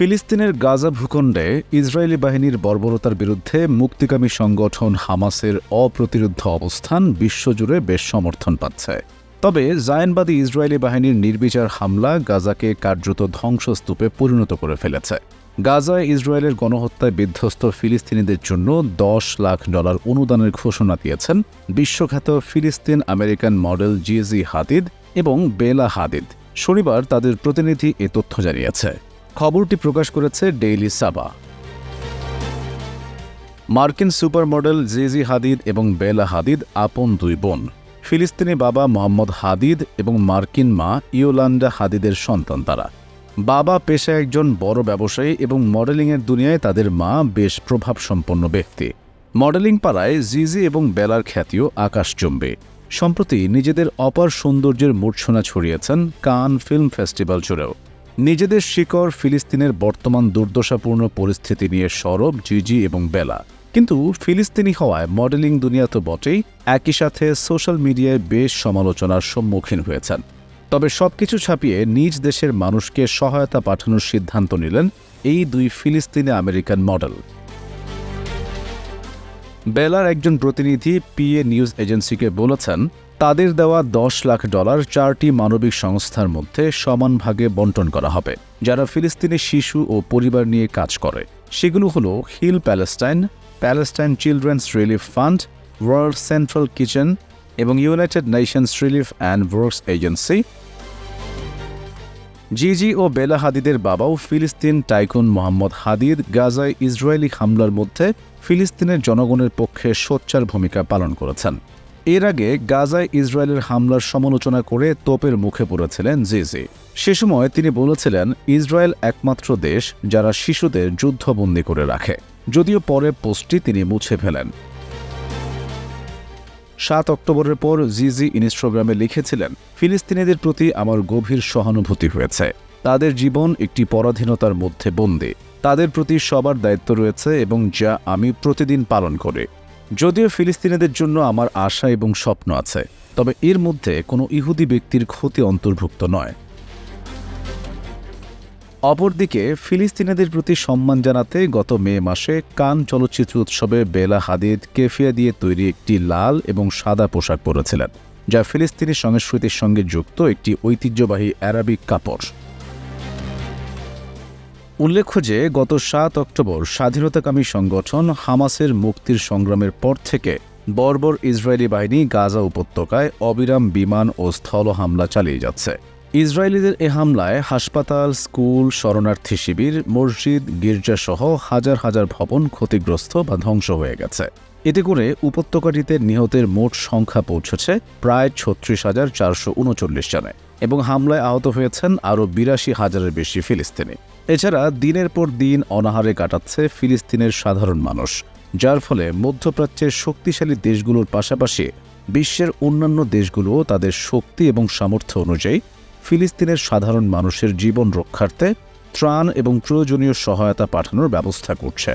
ফিলিস্তিনের গাজা ভূখণ্ডে ইসরায়েলি বাহিনীর বর্বরতার বিরুদ্ধে মুক্তিকামী সংগঠন হামাসের অপ্রতিরোধ্য অবস্থান বিশ্বজুড়ে বেশ সমর্থন পাচ্ছে। তবে জায়নবাদী ইসরায়েলি বাহিনীর নির্বিচার হামলা গাজাকে কার্যত ধ্বংসস্তূপে পরিণত করে ফেলেছে। গাজায় ইসরায়েলের গণহত্যায় বিধ্বস্ত ফিলিস্তিনিদের জন্য $10 লাখ অনুদানের ঘোষণা দিয়েছেন বিশ্বখ্যাত ফিলিস্তিন আমেরিকান মডেল জিজি হাদিদ এবং বেলা হাদিদ। শনিবার তাদের প্রতিনিধি এ তথ্য জানিয়েছে। খবরটি প্রকাশ করেছে ডেইলি সাবা। মার্কিন সুপার মডেল জিজি হাদিদ এবং বেলা হাদিদ আপন দুই বোন। ফিলিস্তিনি বাবা মোহাম্মদ হাদিদ এবং মার্কিন মা ইয়োলান্ডা হাদিদের সন্তান তারা। বাবা পেশায় একজন বড় ব্যবসায়ী এবং মডেলিংয়ের দুনিয়ায় তাদের মা বেশ প্রভাবসম্পন্ন ব্যক্তি। মডেলিং পাড়ায় জিজি এবং বেলার খ্যাতিও আকাশচুম্বী। সম্প্রতি নিজেদের অপার সৌন্দর্যের মূর্ছনা ছড়িয়েছেন কান ফিল্ম ফেস্টিভ্যাল জুড়েও। নিজেদের শিকড় ফিলিস্তিনের বর্তমান দুর্দশাপূর্ণ পরিস্থিতি নিয়ে সরব জিজি এবং বেলা, কিন্তু ফিলিস্তিনি হওয়ায় মডেলিং দুনিয়া তো বটেই, একই সাথে সোশ্যাল মিডিয়ায় বেশ সমালোচনার সম্মুখীন হয়েছেন। তবে সবকিছু ছাপিয়ে নিজ দেশের মানুষকে সহায়তা পাঠানোর সিদ্ধান্ত নিলেন এই দুই ফিলিস্তিনি আমেরিকান মডেল। বেলার একজন প্রতিনিধি পিএ নিউজ এজেন্সিকে বলেছেন, তাদের দেওয়া $10 লাখ 4টি মানবিক সংস্থার মধ্যে সমান ভাগে বণ্টন করা হবে, যারা ফিলিস্তিনি শিশু ও পরিবার নিয়ে কাজ করে। সেগুলো হলো heal Palestine, Palestine children's relief fund, world central kitchen এবং United Nations relief and works agency. জিজি ও বেলা হাদিদের বাবাও ফিলিস্তিন টাইকুন মোহাম্মদ হাদিদ গাজায় ইসরায়েলি হামলার মধ্যে ফিলিস্তিনের জনগণের পক্ষে সোচ্চার ভূমিকা পালন করেছেন। এর আগে গাজায় ইসরায়েলের হামলার সমালোচনা করে তোপের মুখে পড়েছিলেন জিজি। সে সময় তিনি বলেছিলেন, ইসরায়েল একমাত্র দেশ যারা শিশুদের যুদ্ধবন্দী করে রাখে, যদিও পরে পোস্টটি তিনি মুছে ফেলেন। 7 অক্টোবরের পর জিজি ইনস্টাগ্রামে লিখেছিলেন, ফিলিস্তিনিদের প্রতি আমার গভীর সহানুভূতি হয়েছে। তাদের জীবন একটি পরাধীনতার মধ্যে বন্দী। তাদের প্রতি সবার দায়িত্ব রয়েছে এবং যা আমি প্রতিদিন পালন করি। যদিও ফিলিস্তিনিদের জন্য আমার আশা এবং স্বপ্ন আছে, তবে এর মধ্যে কোনো ইহুদি ব্যক্তির ক্ষতি অন্তর্ভুক্ত নয়। অপরদিকে ফিলিস্তিনিদের প্রতি সম্মান জানাতে গত মে মাসে কান চলচ্চিত্র উৎসবে বেলা হাদিদ কেফিয়া দিয়ে তৈরি একটি লাল এবং সাদা পোশাক পরেছিলেন, যা ফিলিস্তিনি সংস্কৃতির সঙ্গে যুক্ত একটি ঐতিহ্যবাহী আরবিক কাপড়। উল্লেখ্য যে গত 7 অক্টোবর স্বাধীনতাকামী সংগঠন হামাসের মুক্তির সংগ্রামের পর থেকে বর্বর ইসরায়েলি বাহিনী গাজা উপত্যকায় অবিরাম বিমান ও স্থল হামলা চালিয়ে যাচ্ছে। ইসরায়েলিদের এ হামলায় হাসপাতাল, স্কুল, শরণার্থী শিবির, মসজিদ, গির্জাসহ হাজার হাজার ভবন ক্ষতিগ্রস্ত বা ধ্বংস হয়ে গেছে। এতে করে উপত্যকাটিতে নিহতের মোট সংখ্যা পৌঁছেছে প্রায় 36,439 জনে এবং হামলায় আহত হয়েছেন আরও 82,000-এর বেশি ফিলিস্তিনি। এছাড়া দিনের পর দিন অনাহারে কাটাচ্ছে ফিলিস্তিনের সাধারণ মানুষ, যার ফলে মধ্যপ্রাচ্যের শক্তিশালী দেশগুলোর পাশাপাশি বিশ্বের অন্যান্য দেশগুলোও তাদের শক্তি এবং সামর্থ্য অনুযায়ী ফিলিস্তিনের সাধারণ মানুষের জীবন রক্ষার্থে ত্রাণ এবং প্রয়োজনীয় সহায়তা পাঠানোর ব্যবস্থা করছে।